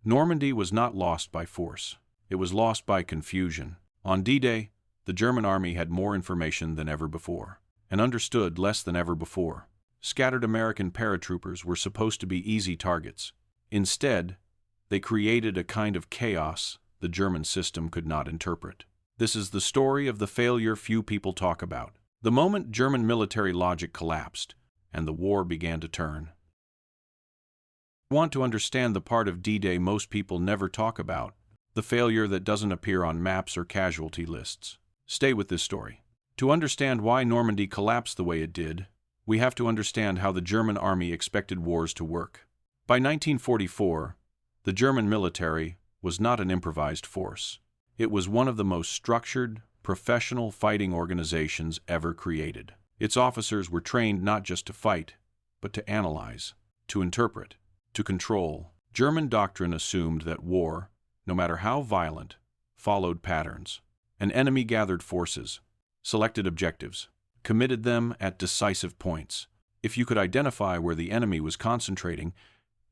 Normandy was not lost by force. It was lost by confusion. On D-Day, the German army had more information than ever before, and understood less than ever before. Scattered American paratroopers were supposed to be easy targets. Instead, they created a kind of chaos the German system could not interpret. This is the story of the failure few people talk about. The moment German military logic collapsed, and the war began to turn. I want to understand the part of D-Day most people never talk about, the failure that doesn't appear on maps or casualty lists. Stay with this story. To understand why Normandy collapsed the way it did, we have to understand how the German army expected wars to work. By 1944, the German military was not an improvised force. It was one of the most structured, professional fighting organizations ever created. Its officers were trained not just to fight, but to analyze, to interpret, to control. German doctrine assumed that war, no matter how violent, followed patterns. An enemy gathered forces, selected objectives, committed them at decisive points. If you could identify where the enemy was concentrating,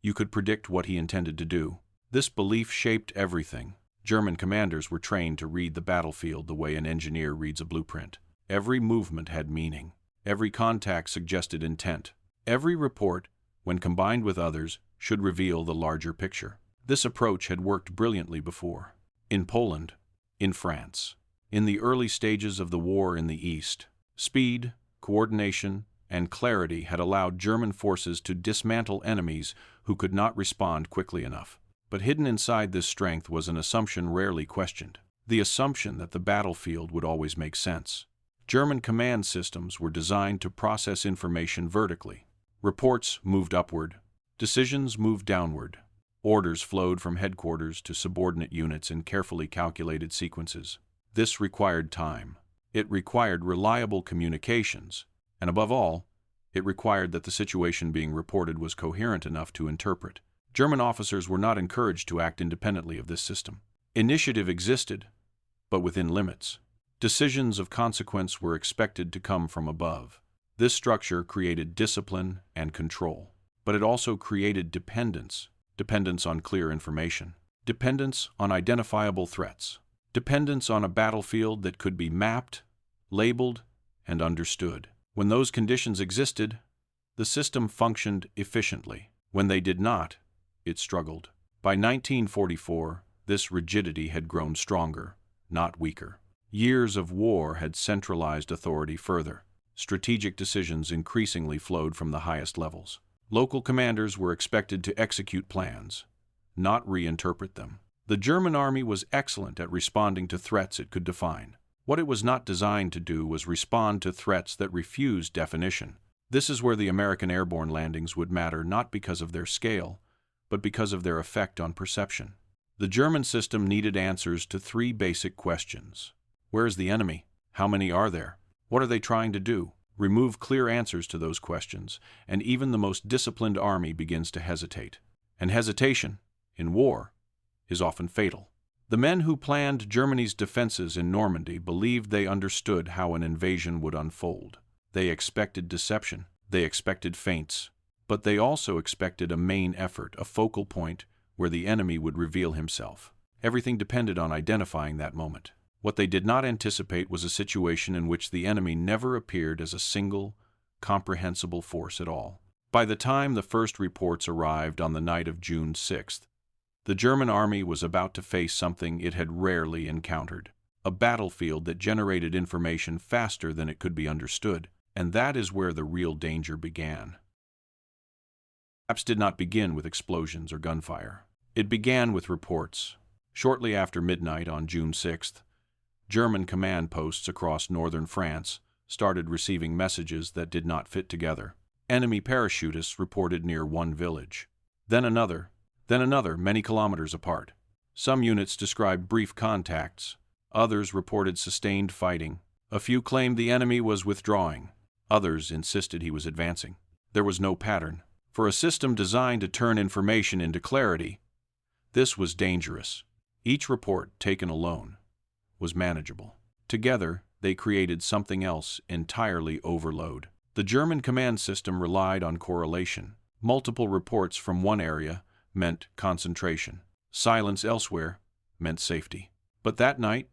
you could predict what he intended to do. This belief shaped everything. German commanders were trained to read the battlefield the way an engineer reads a blueprint. Every movement had meaning. Every contact suggested intent. Every report, when combined with others, should reveal the larger picture. This approach had worked brilliantly before. In Poland, in France, in the early stages of the war in the East, speed, coordination, and clarity had allowed German forces to dismantle enemies who could not respond quickly enough. But hidden inside this strength was an assumption rarely questioned, the assumption that the battlefield would always make sense. German command systems were designed to process information vertically. Reports moved upward, decisions moved downward. Orders flowed from headquarters to subordinate units in carefully calculated sequences. This required time. It required reliable communications, and above all, it required that the situation being reported was coherent enough to interpret. German officers were not encouraged to act independently of this system. Initiative existed, but within limits. Decisions of consequence were expected to come from above. This structure created discipline and control, but it also created dependence on clear information, dependence on identifiable threats, dependence on a battlefield that could be mapped, labeled, and understood. When those conditions existed, the system functioned efficiently. When they did not, it struggled. By 1944, this rigidity had grown stronger, not weaker. Years of war had centralized authority further. Strategic decisions increasingly flowed from the highest levels. Local commanders were expected to execute plans, not reinterpret them. The German army was excellent at responding to threats it could define. What it was not designed to do was respond to threats that refused definition. This is where the American airborne landings would matter, not because of their scale, but because of their effect on perception. The German system needed answers to three basic questions. Where is the enemy? How many are there? What are they trying to do? Remove clear answers to those questions, and even the most disciplined army begins to hesitate. And hesitation, in war, is often fatal. The men who planned Germany's defenses in Normandy believed they understood how an invasion would unfold. They expected deception. They expected feints. But they also expected a main effort, a focal point where the enemy would reveal himself. Everything depended on identifying that moment. What they did not anticipate was a situation in which the enemy never appeared as a single, comprehensible force at all. By the time the first reports arrived on the night of June 6th, the German army was about to face something it had rarely encountered, a battlefield that generated information faster than it could be understood, and that is where the real danger began. Collapse did not begin with explosions or gunfire. It began with reports. Shortly after midnight on June 6th, German command posts across northern France started receiving messages that did not fit together. Enemy parachutists reported near one village, then another, many kilometers apart. Some units described brief contacts, others reported sustained fighting. A few claimed the enemy was withdrawing, others insisted he was advancing. There was no pattern. For a system designed to turn information into clarity, this was dangerous. Each report, taken alone, was manageable. Together, they created something else entirely: overload. The German command system relied on correlation. Multiple reports from one area meant concentration. Silence elsewhere meant safety. But that night,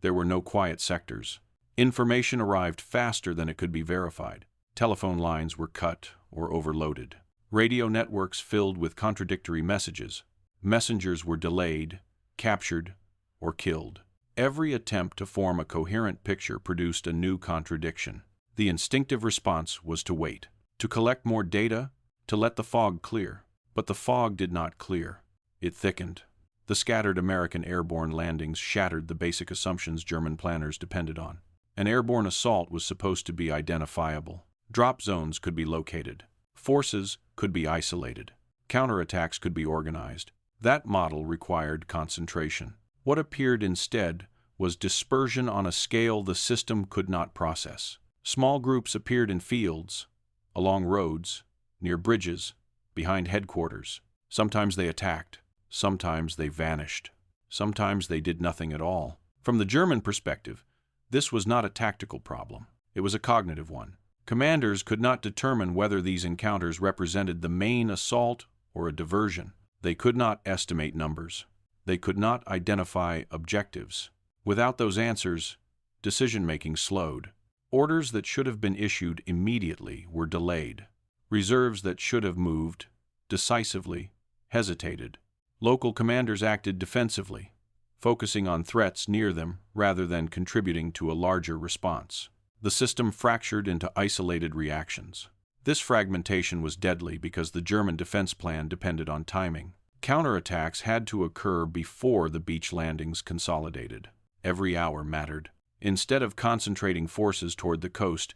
there were no quiet sectors. Information arrived faster than it could be verified. Telephone lines were cut or overloaded. Radio networks filled with contradictory messages. Messengers were delayed, captured, or killed. Every attempt to form a coherent picture produced a new contradiction. The instinctive response was to wait, to collect more data, to let the fog clear. But the fog did not clear. It thickened. The scattered American airborne landings shattered the basic assumptions German planners depended on. An airborne assault was supposed to be identifiable. Drop zones could be located. Forces could be isolated. Counterattacks could be organized. That model required concentration. What appeared instead was dispersion on a scale the system could not process. Small groups appeared in fields, along roads, near bridges, behind headquarters. Sometimes they attacked. Sometimes they vanished. Sometimes they did nothing at all. From the German perspective, this was not a tactical problem. It was a cognitive one. Commanders could not determine whether these encounters represented the main assault or a diversion. They could not estimate numbers. They could not identify objectives. Without those answers, decision-making slowed. Orders that should have been issued immediately were delayed. Reserves that should have moved decisively hesitated. Local commanders acted defensively, focusing on threats near them rather than contributing to a larger response. The system fractured into isolated reactions. This fragmentation was deadly because the German defense plan depended on timing. Counterattacks had to occur before the beach landings consolidated. Every hour mattered. Instead of concentrating forces toward the coast,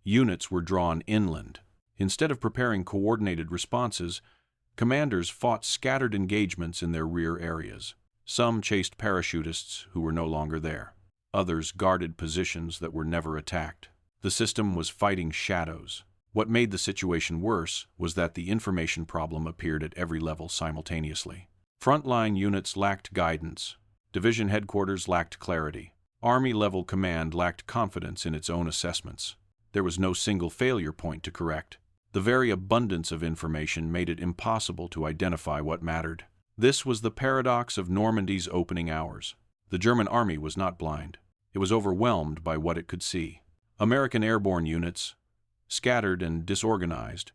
units were drawn inland. Instead of preparing coordinated responses, commanders fought scattered engagements in their rear areas. Some chased parachutists who were no longer there. Others guarded positions that were never attacked. The system was fighting shadows. What made the situation worse was that the information problem appeared at every level simultaneously. Frontline units lacked guidance. Division headquarters lacked clarity. Army-level command lacked confidence in its own assessments. There was no single failure point to correct. The very abundance of information made it impossible to identify what mattered. This was the paradox of Normandy's opening hours. The German army was not blind. It was overwhelmed by what it could see. American airborne units, scattered and disorganized,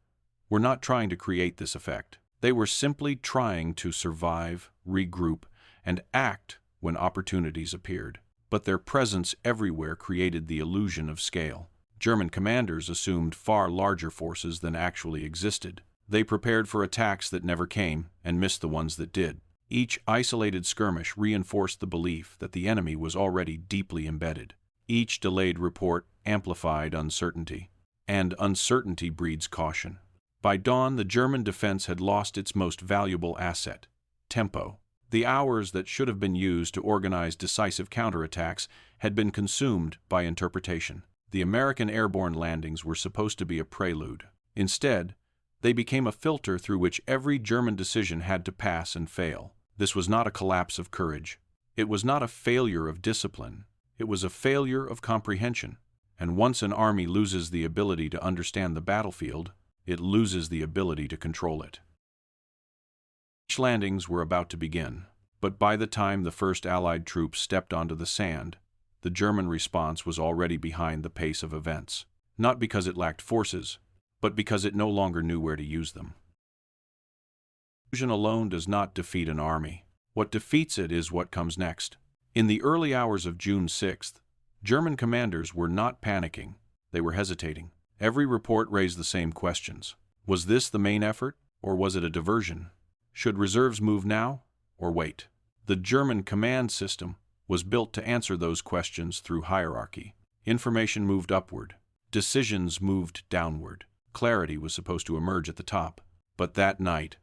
were not trying to create this effect. They were simply trying to survive, regroup, and act when opportunities appeared. But their presence everywhere created the illusion of scale. German commanders assumed far larger forces than actually existed. They prepared for attacks that never came and missed the ones that did. Each isolated skirmish reinforced the belief that the enemy was already deeply embedded. Each delayed report amplified uncertainty. And uncertainty breeds caution. By dawn, the German defense had lost its most valuable asset, tempo. The hours that should have been used to organize decisive counterattacks had been consumed by interpretation. The American airborne landings were supposed to be a prelude. Instead, they became a filter through which every German decision had to pass and fail. This was not a collapse of courage. It was not a failure of discipline. It was a failure of comprehension. And once an army loses the ability to understand the battlefield, it loses the ability to control it. Beach landings were about to begin, but by the time the first Allied troops stepped onto the sand, the German response was already behind the pace of events, not because it lacked forces, but because it no longer knew where to use them. Confusion alone does not defeat an army. What defeats it is what comes next. In the early hours of June 6th, German commanders were not panicking. They were hesitating. Every report raised the same questions. Was this the main effort, or was it a diversion? Should reserves move now, or wait? The German command system was built to answer those questions through hierarchy. Information moved upward. Decisions moved downward. Clarity was supposed to emerge at the top. But that night,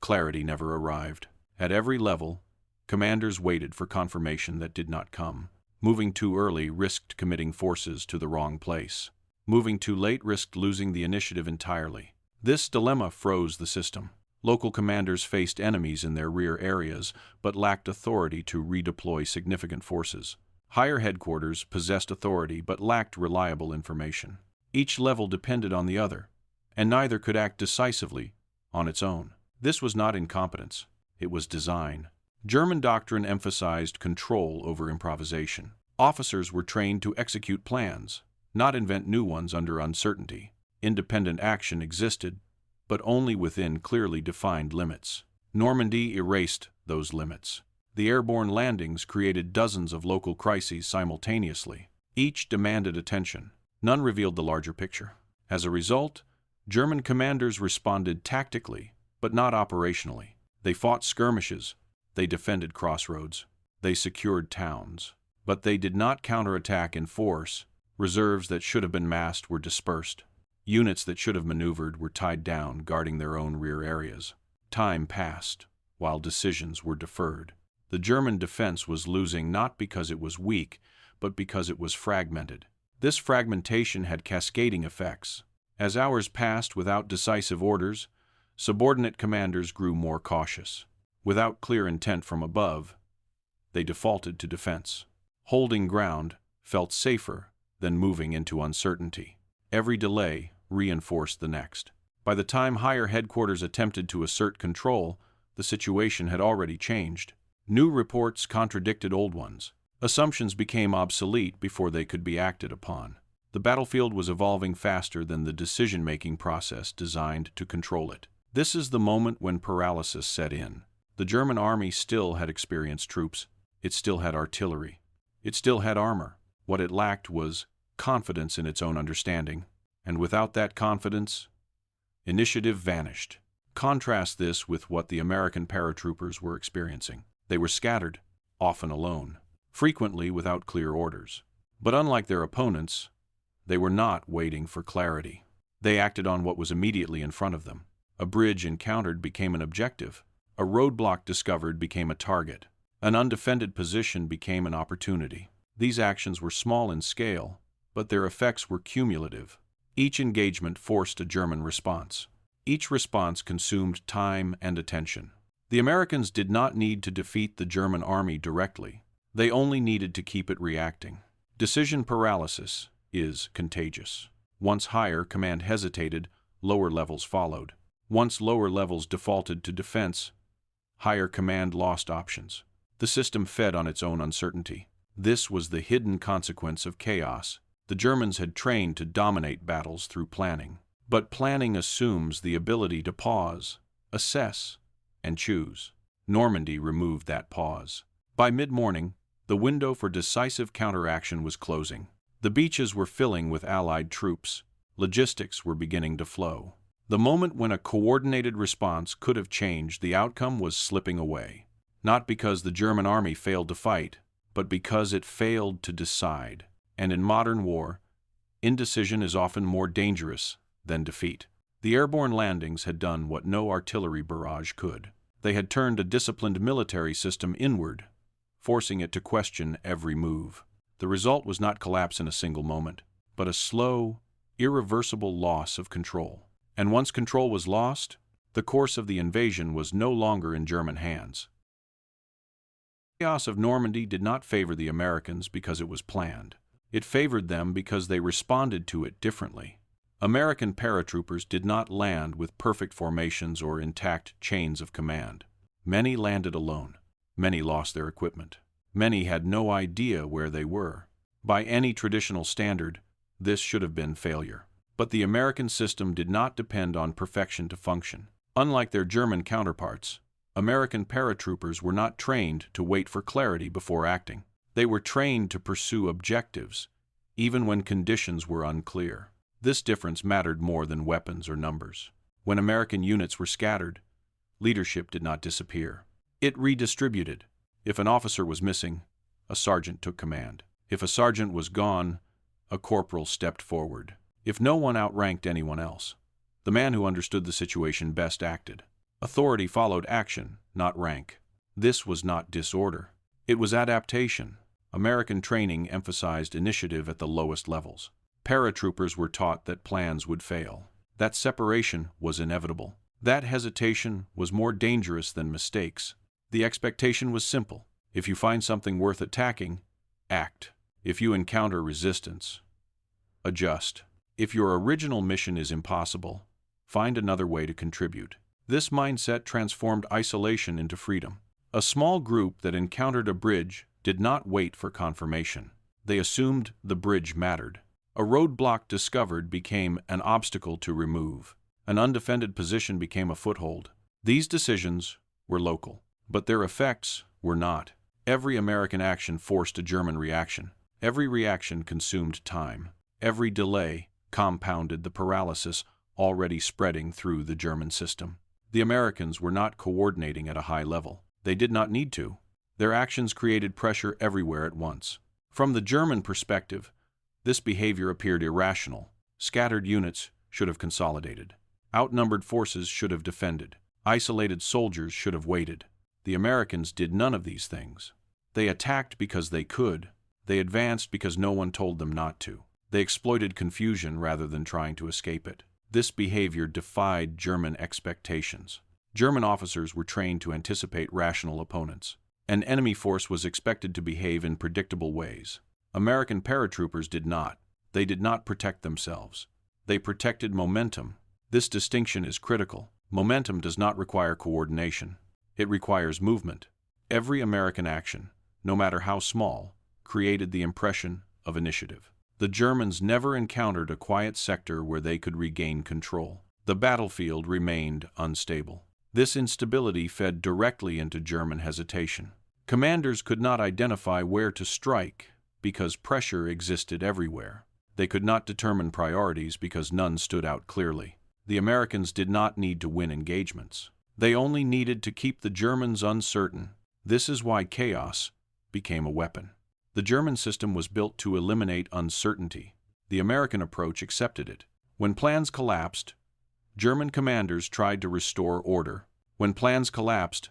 clarity never arrived. At every level, commanders waited for confirmation that did not come. Moving too early risked committing forces to the wrong place. Moving too late risked losing the initiative entirely. This dilemma froze the system. Local commanders faced enemies in their rear areas, but lacked authority to redeploy significant forces. Higher headquarters possessed authority but lacked reliable information. Each level depended on the other, and neither could act decisively on its own. This was not incompetence. it was design. German doctrine emphasized control over improvisation. Officers were trained to execute plans, not invent new ones under uncertainty. Independent action existed, but only within clearly defined limits. Normandy erased those limits. The airborne landings created dozens of local crises simultaneously. Each demanded attention. None revealed the larger picture. As a result, German commanders responded tactically, but not operationally. They fought skirmishes, they defended crossroads, they secured towns. But they did not counterattack in force. Reserves that should have been massed were dispersed. Units that should have maneuvered were tied down, guarding their own rear areas. Time passed, while decisions were deferred. The German defense was losing not because it was weak, but because it was fragmented. This fragmentation had cascading effects. As hours passed without decisive orders, subordinate commanders grew more cautious. Without clear intent from above, they defaulted to defense. Holding ground felt safer than moving into uncertainty. Every delay reinforced the next. By the time higher headquarters attempted to assert control, the situation had already changed. New reports contradicted old ones. Assumptions became obsolete before they could be acted upon. The battlefield was evolving faster than the decision-making process designed to control it. This is the moment when paralysis set in. The German army still had experienced troops. It still had artillery. It still had armor. What it lacked was confidence in its own understanding. And without that confidence, initiative vanished. Contrast this with what the American paratroopers were experiencing. They were scattered, often alone, frequently without clear orders. But unlike their opponents, they were not waiting for clarity. They acted on what was immediately in front of them. A bridge encountered became an objective. A roadblock discovered became a target. An undefended position became an opportunity. These actions were small in scale, but their effects were cumulative. Each engagement forced a German response. Each response consumed time and attention. The Americans did not need to defeat the German army directly. They only needed to keep it reacting. Decision paralysis is contagious. Once higher command hesitated, lower levels followed. Once lower levels defaulted to defense, higher command lost options. The system fed on its own uncertainty. This was the hidden consequence of chaos. The Germans had trained to dominate battles through planning. But planning assumes the ability to pause, assess, and choose. Normandy removed that pause. By mid-morning, the window for decisive counteraction was closing. The beaches were filling with Allied troops. Logistics were beginning to flow. The moment when a coordinated response could have changed the outcome was slipping away. Not because the German army failed to fight, but because it failed to decide. And in modern war, indecision is often more dangerous than defeat. The airborne landings had done what no artillery barrage could. They had turned a disciplined military system inward, forcing it to question every move. The result was not collapse in a single moment, but a slow, irreversible loss of control. And once control was lost, the course of the invasion was no longer in German hands. The chaos of Normandy did not favor the Americans because it was planned. It favored them because they responded to it differently. American paratroopers did not land with perfect formations or intact chains of command. Many landed alone. Many lost their equipment. Many had no idea where they were. By any traditional standard, this should have been failure. But the American system did not depend on perfection to function. Unlike their German counterparts, American paratroopers were not trained to wait for clarity before acting. They were trained to pursue objectives, even when conditions were unclear. This difference mattered more than weapons or numbers. When American units were scattered, leadership did not disappear. It redistributed. If an officer was missing, a sergeant took command. If a sergeant was gone, a corporal stepped forward. If no one outranked anyone else, the man who understood the situation best acted. Authority followed action, not rank. This was not disorder. It was adaptation. American training emphasized initiative at the lowest levels. Paratroopers were taught that plans would fail. That separation was inevitable. That hesitation was more dangerous than mistakes. The expectation was simple. If you find something worth attacking, act. If you encounter resistance, adjust. If your original mission is impossible, find another way to contribute. This mindset transformed isolation into freedom. A small group that encountered a bridge did not wait for confirmation. They assumed the bridge mattered. A roadblock discovered became an obstacle to remove. An undefended position became a foothold. These decisions were local, but their effects were not. Every American action forced a German reaction. Every reaction consumed time. Every delay compounded the paralysis already spreading through the German system. The Americans were not coordinating at a high level. They did not need to. Their actions created pressure everywhere at once. From the German perspective, this behavior appeared irrational. Scattered units should have consolidated. Outnumbered forces should have defended. Isolated soldiers should have waited. The Americans did none of these things. They attacked because they could. They advanced because no one told them not to. They exploited confusion rather than trying to escape it. This behavior defied German expectations. German officers were trained to anticipate rational opponents. An enemy force was expected to behave in predictable ways. American paratroopers did not. They did not protect themselves. They protected momentum. This distinction is critical. Momentum does not require coordination. It requires movement. Every American action, no matter how small, created the impression of initiative. The Germans never encountered a quiet sector where they could regain control. The battlefield remained unstable. This instability fed directly into German hesitation. Commanders could not identify where to strike because pressure existed everywhere. They could not determine priorities because none stood out clearly. The Americans did not need to win engagements. They only needed to keep the Germans uncertain. This is why chaos became a weapon. The German system was built to eliminate uncertainty. The American approach accepted it. When plans collapsed, German commanders tried to restore order. When plans collapsed,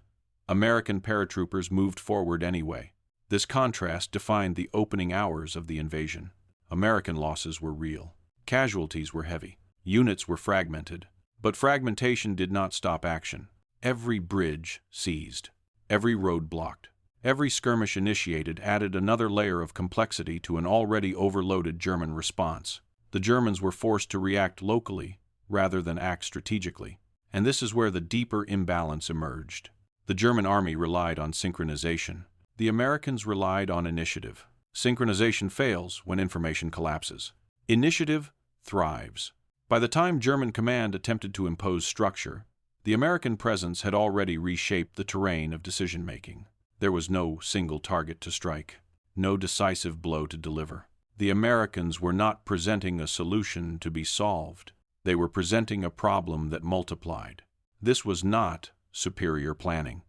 American paratroopers moved forward anyway. This contrast defined the opening hours of the invasion. American losses were real. Casualties were heavy. Units were fragmented. But fragmentation did not stop action. Every bridge seized. Every road blocked. Every skirmish initiated added another layer of complexity to an already overloaded German response. The Germans were forced to react locally rather than act strategically. And this is where the deeper imbalance emerged. The German army relied on synchronization. The Americans relied on initiative. Synchronization fails when information collapses. Initiative thrives. By the time German command attempted to impose structure, the American presence had already reshaped the terrain of decision-making. There was no single target to strike, no decisive blow to deliver. The Americans were not presenting a solution to be solved. They were presenting a problem that multiplied. This was not superior planning.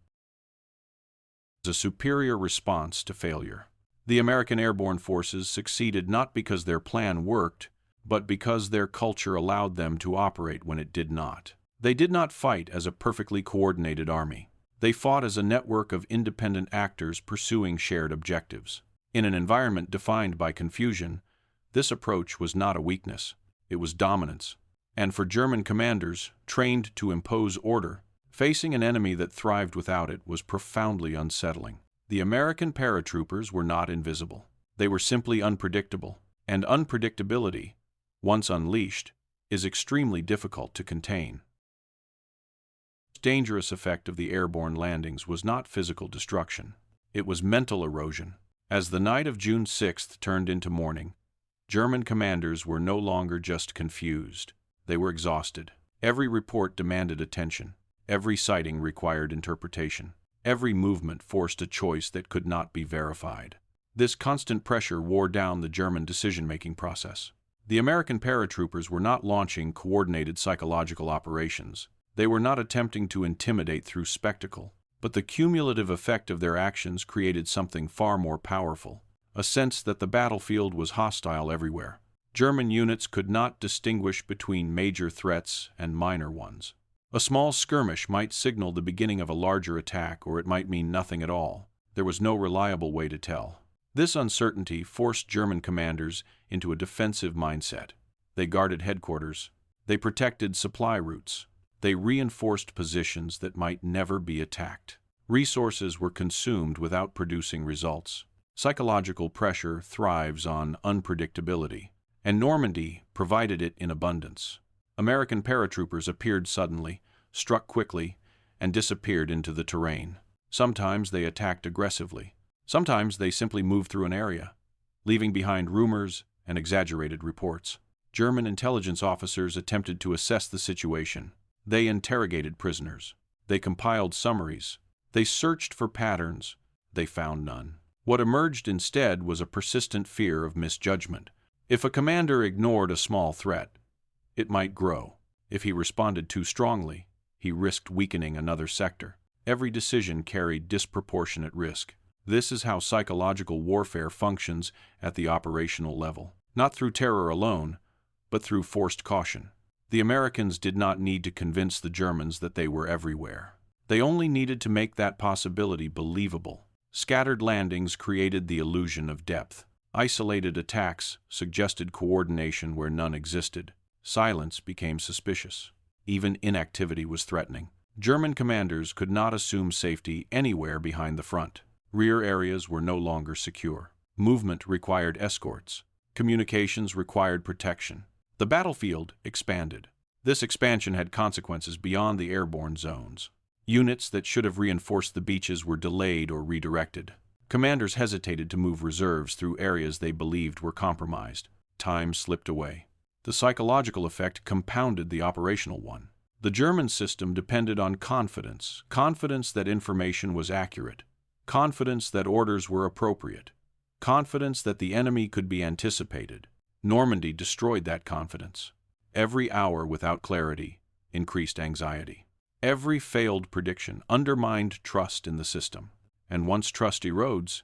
It was a superior response to failure. The American airborne forces succeeded not because their plan worked, but because their culture allowed them to operate when it did not. They did not fight as a perfectly coordinated army. They fought as a network of independent actors pursuing shared objectives. In an environment defined by confusion, this approach was not a weakness, it was dominance. And for German commanders, trained to impose order, facing an enemy that thrived without it was profoundly unsettling. The American paratroopers were not invisible. They were simply unpredictable. And unpredictability, once unleashed, is extremely difficult to contain. The dangerous effect of the airborne landings was not physical destruction. It was mental erosion. As the night of June 6th turned into morning, German commanders were no longer just confused. They were exhausted. Every report demanded attention. Every sighting required interpretation. Every movement forced a choice that could not be verified. This constant pressure wore down the German decision-making process. The American paratroopers were not launching coordinated psychological operations. They were not attempting to intimidate through spectacle. But the cumulative effect of their actions created something far more powerful, a sense that the battlefield was hostile everywhere. German units could not distinguish between major threats and minor ones. A small skirmish might signal the beginning of a larger attack, or it might mean nothing at all. There was no reliable way to tell. This uncertainty forced German commanders into a defensive mindset. They guarded headquarters. They protected supply routes. They reinforced positions that might never be attacked. Resources were consumed without producing results. Psychological pressure thrives on unpredictability, and Normandy provided it in abundance. American paratroopers appeared suddenly, struck quickly, and disappeared into the terrain. Sometimes they attacked aggressively. Sometimes they simply moved through an area, leaving behind rumors and exaggerated reports. German intelligence officers attempted to assess the situation. They interrogated prisoners. They compiled summaries. They searched for patterns. They found none. What emerged instead was a persistent fear of misjudgment. If a commander ignored a small threat, it might grow. If he responded too strongly, he risked weakening another sector. Every decision carried disproportionate risk. This is how psychological warfare functions at the operational level. Not through terror alone, but through forced caution. The Americans did not need to convince the Germans that they were everywhere. They only needed to make that possibility believable. Scattered landings created the illusion of depth. Isolated attacks suggested coordination where none existed. Silence became suspicious. Even inactivity was threatening. German commanders could not assume safety anywhere behind the front. Rear areas were no longer secure. Movement required escorts. Communications required protection. The battlefield expanded. This expansion had consequences beyond the airborne zones. Units that should have reinforced the beaches were delayed or redirected. Commanders hesitated to move reserves through areas they believed were compromised. Time slipped away. The psychological effect compounded the operational one. The German system depended on confidence, confidence that information was accurate, confidence that orders were appropriate, confidence that the enemy could be anticipated. Normandy destroyed that confidence. Every hour without clarity increased anxiety. Every failed prediction undermined trust in the system. And once trust erodes,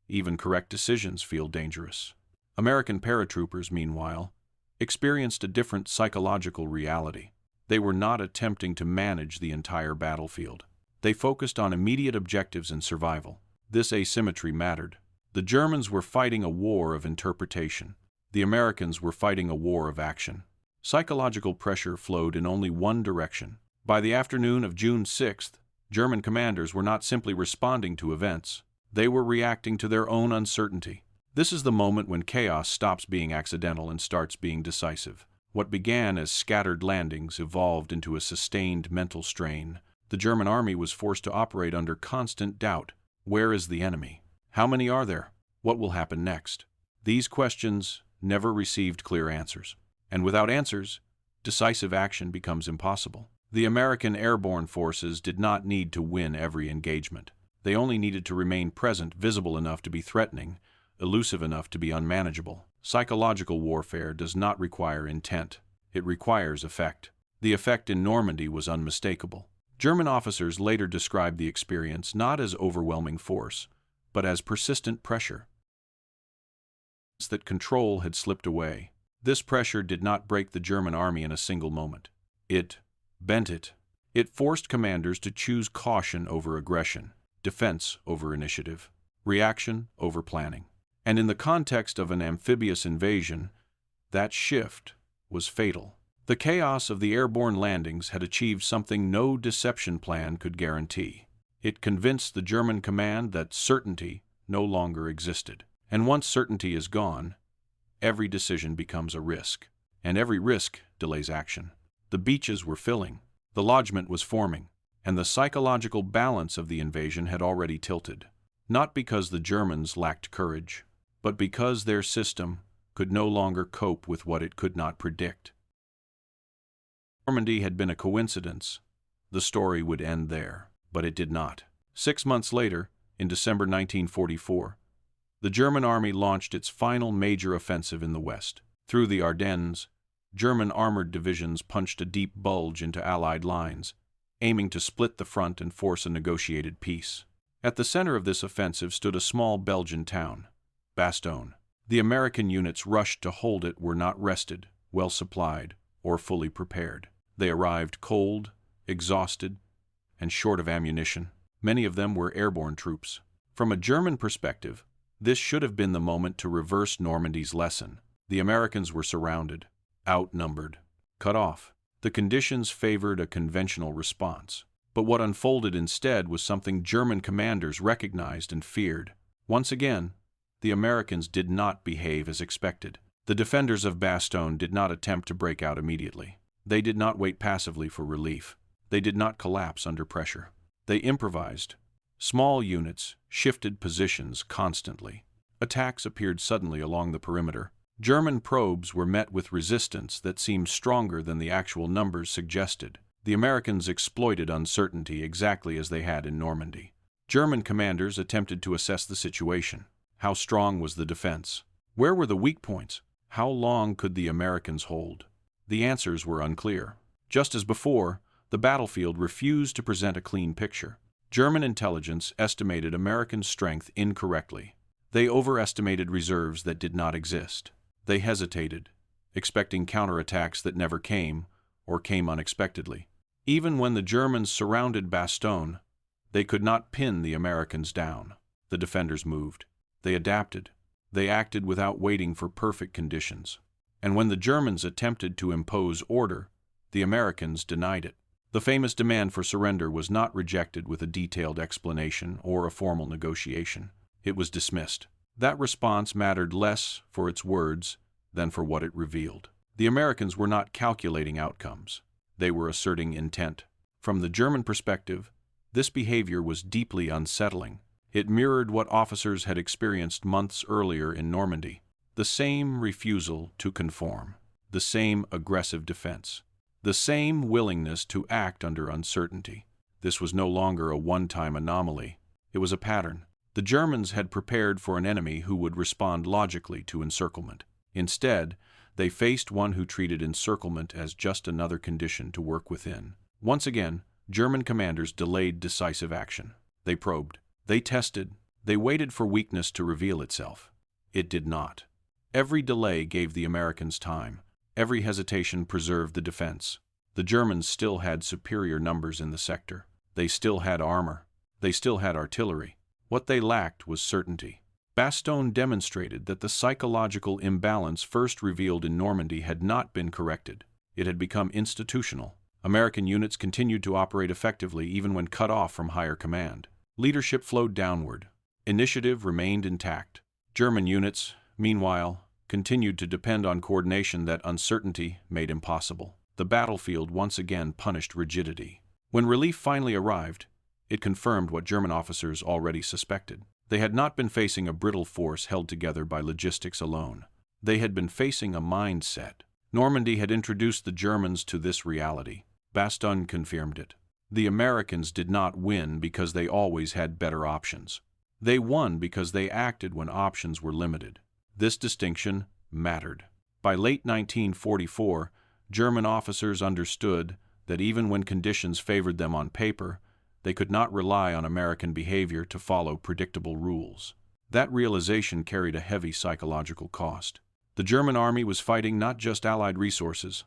even correct decisions feel dangerous. American paratroopers, meanwhile, experienced a different psychological reality. They were not attempting to manage the entire battlefield. They focused on immediate objectives and survival. This asymmetry mattered. The Germans were fighting a war of interpretation. The Americans were fighting a war of action. Psychological pressure flowed in only one direction. By the afternoon of June 6th, German commanders were not simply responding to events. They were reacting to their own uncertainty. This is the moment when chaos stops being accidental and starts being decisive. What began as scattered landings evolved into a sustained mental strain. The German army was forced to operate under constant doubt. Where is the enemy? How many are there? What will happen next? These questions never received clear answers. And without answers, decisive action becomes impossible. The American airborne forces did not need to win every engagement. They only needed to remain present, visible enough to be threatening, elusive enough to be unmanageable. Psychological warfare does not require intent. It requires effect. The effect in Normandy was unmistakable. German officers later described the experience not as overwhelming force, but as persistent pressure. That control had slipped away. This pressure did not break the German army in a single moment. It bent it. It forced commanders to choose caution over aggression, defense over initiative, reaction over planning. And in the context of an amphibious invasion, that shift was fatal. The chaos of the airborne landings had achieved something no deception plan could guarantee. It convinced the German command that certainty no longer existed. And once certainty is gone, every decision becomes a risk. And every risk delays action. The beaches were filling, the lodgment was forming, and the psychological balance of the invasion had already tilted. Not because the Germans lacked courage, but because their system could no longer cope with what it could not predict. Normandy had been a coincidence. The story would end there, but it did not. 6 months later, in December 1944, the German army launched its final major offensive in the West. Through the Ardennes, German armored divisions punched a deep bulge into Allied lines, aiming to split the front and force a negotiated peace. At the center of this offensive stood a small Belgian town, Bastogne. The American units rushed to hold it were not rested, well supplied, or fully prepared. They arrived cold, exhausted, and short of ammunition. Many of them were airborne troops. From a German perspective, this should have been the moment to reverse Normandy's lesson. The Americans were surrounded, outnumbered, cut off. The conditions favored a conventional response. But what unfolded instead was something German commanders recognized and feared. Once again, the Americans did not behave as expected. The defenders of Bastogne did not attempt to break out immediately. They did not wait passively for relief. They did not collapse under pressure. They improvised. Small units shifted positions constantly. Attacks appeared suddenly along the perimeter. German probes were met with resistance that seemed stronger than the actual numbers suggested. The Americans exploited uncertainty exactly as they had in Normandy. German commanders attempted to assess the situation. How strong was the defense? Where were the weak points? How long could the Americans hold? The answers were unclear. Just as before, the battlefield refused to present a clean picture. German intelligence estimated American strength incorrectly. They overestimated reserves that did not exist. They hesitated, expecting counterattacks that never came, or came unexpectedly. Even when the Germans surrounded Bastogne, they could not pin the Americans down. The defenders moved. They adapted. They acted without waiting for perfect conditions. And when the Germans attempted to impose order, the Americans denied it. The famous demand for surrender was not rejected with a detailed explanation or a formal negotiation. It was dismissed. That response mattered less for its words than for what it revealed. The Americans were not calculating outcomes. They were asserting intent. From the German perspective, this behavior was deeply unsettling. It mirrored what officers had experienced months earlier in Normandy. The same refusal to conform. The same aggressive defense. The same willingness to act under uncertainty. This was no longer a one-time anomaly. It was a pattern. The Germans had prepared for an enemy who would respond logically to encirclement. Instead, they faced one who treated encirclement as just another condition to work within. Once again, German commanders delayed decisive action. They probed. They tested. They waited for weakness to reveal itself. It did not. Every delay gave the Americans time. Every hesitation preserved the defense. The Germans still had superior numbers in the sector. They still had armor. They still had artillery. What they lacked was certainty. Bastogne demonstrated that the psychological imbalance first revealed in Normandy had not been corrected. It had become institutional. American units continued to operate effectively even when cut off from higher command. Leadership flowed downward. Initiative remained intact. German units, meanwhile, continued to depend on coordination that uncertainty made impossible. The battlefield once again punished rigidity. When relief finally arrived, it confirmed what German officers already suspected. They had not been facing a brittle force held together by logistics alone. They had been facing a mindset. Normandy had introduced the Germans to this reality. Bastogne confirmed it. The Americans did not win because they always had better options. They won because they acted when options were limited. This distinction mattered. By late 1944, German officers understood that even when conditions favored them on paper, they could not rely on American behavior to follow predictable rules. That realization carried a heavy psychological cost. The German army was fighting not just Allied resources,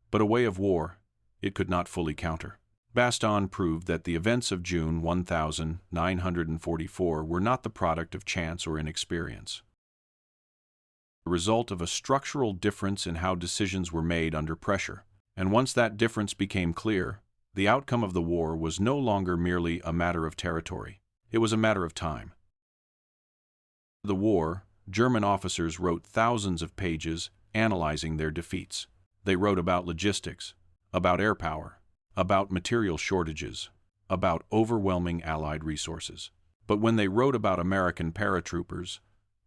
but a way of war it could not fully counter. Bastogne proved that the events of June 1944 were not the product of chance or inexperience. The result of a structural difference in how decisions were made under pressure. And once that difference became clear, the outcome of the war was no longer merely a matter of territory. It was a matter of time. The war, German officers wrote thousands of pages analyzing their defeats. They wrote about logistics, about air power, about material shortages, about overwhelming Allied resources. But when they wrote about American paratroopers,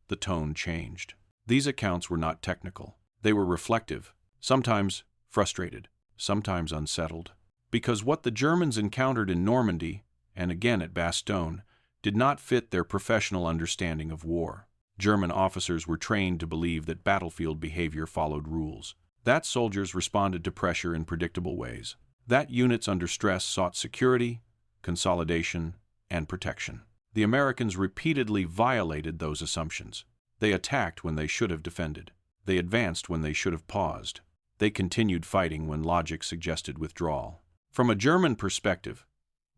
the tone changed. These accounts were not technical. They were reflective, sometimes frustrated, sometimes unsettled. Because what the Germans encountered in Normandy, and again at Bastogne, did not fit their professional understanding of war. German officers were trained to believe that battlefield behavior followed rules, that soldiers responded to pressure in predictable ways, that units under stress sought security, consolidation, and protection. The Americans repeatedly violated those assumptions. They attacked when they should have defended. They advanced when they should have paused. They continued fighting when logic suggested withdrawal. From a German perspective,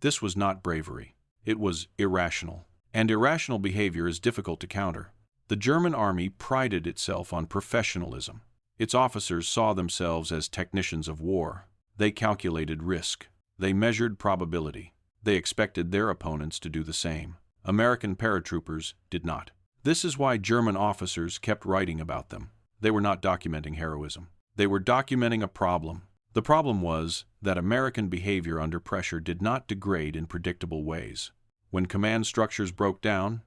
this was not bravery. It was irrational. And irrational behavior is difficult to counter. The German army prided itself on professionalism. Its officers saw themselves as technicians of war. They calculated risk. They measured probability. They expected their opponents to do the same. American paratroopers did not. This is why German officers kept writing about them. They were not documenting heroism. They were documenting a problem. The problem was that American behavior under pressure did not degrade in predictable ways. When command structures broke down,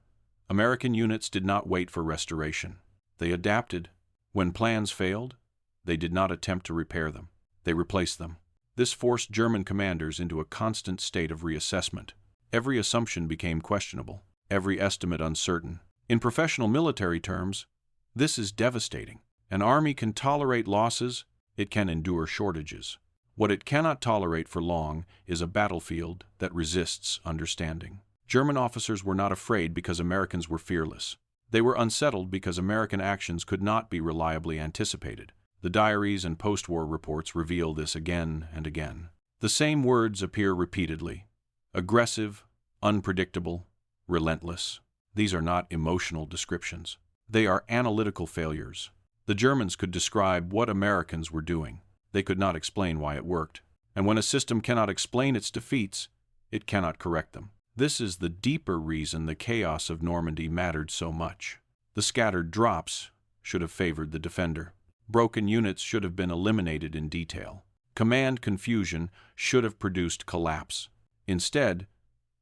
American units did not wait for restoration. They adapted. When plans failed, they did not attempt to repair them. They replaced them. This forced German commanders into a constant state of reassessment. Every assumption became questionable, every estimate uncertain. In professional military terms, this is devastating. An army can tolerate losses, it can endure shortages. What it cannot tolerate for long is a battlefield that resists understanding. German officers were not afraid because Americans were fearless. They were unsettled because American actions could not be reliably anticipated. The diaries and post-war reports reveal this again and again. The same words appear repeatedly: aggressive, unpredictable, relentless. These are not emotional descriptions. They are analytical failures. The Germans could describe what Americans were doing. They could not explain why it worked. And when a system cannot explain its defeats, it cannot correct them. This is the deeper reason the chaos of Normandy mattered so much. The scattered drops should have favored the defender. Broken units should have been eliminated in detail. Command confusion should have produced collapse. Instead,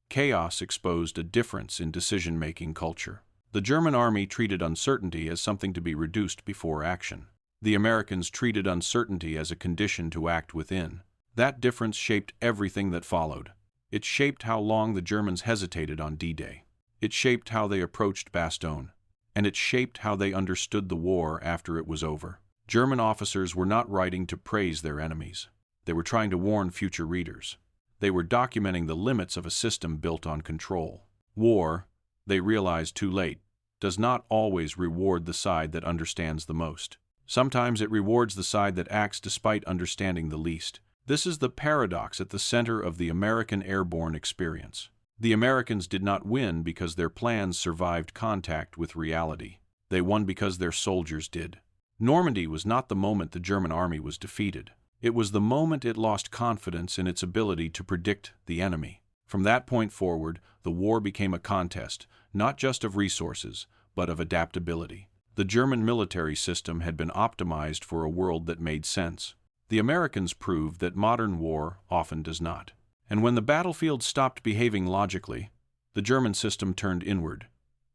chaos exposed a difference in decision-making culture. The German army treated uncertainty as something to be reduced before action. The Americans treated uncertainty as a condition to act within. That difference shaped everything that followed. It shaped how long the Germans hesitated on D-Day. It shaped how they approached Bastogne. And it shaped how they understood the war after it was over. German officers were not writing to praise their enemies. They were trying to warn future readers. They were documenting the limits of a system built on control. War, they realized too late, does not always reward the side that understands the most. Sometimes it rewards the side that acts despite understanding the least. This is the paradox at the center of the American airborne experience. The Americans did not win because their plans survived contact with reality. They won because their soldiers did. Normandy was not the moment the German army was defeated. It was the moment it lost confidence in its ability to predict the enemy. From that point forward, the war became a contest, not just of resources, but of adaptability. The German military system had been optimized for a world that made sense. The Americans proved that modern war often does not. And when the battlefield stopped behaving logically, the German system turned inward,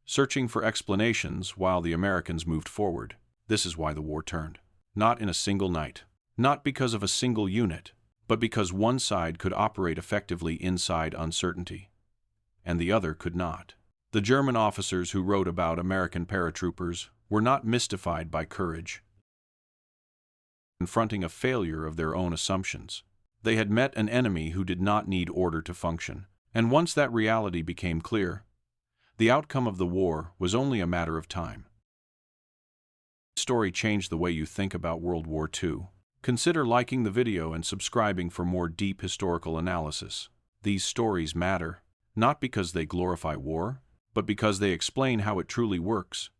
searching for explanations while the Americans moved forward. This is why the war turned. Not in a single night. Not because of a single unit, but because one side could operate effectively inside uncertainty, and the other could not. The German officers who wrote about American paratroopers were not mystified by courage, confronting a failure of their own assumptions. They had met an enemy who did not need order to function, and once that reality became clear, the outcome of the war was only a matter of time. This story changed the way you think about World War II. Consider liking the video and subscribing for more deep historical analysis. These stories matter, not because they glorify war, but because they explain how it truly works.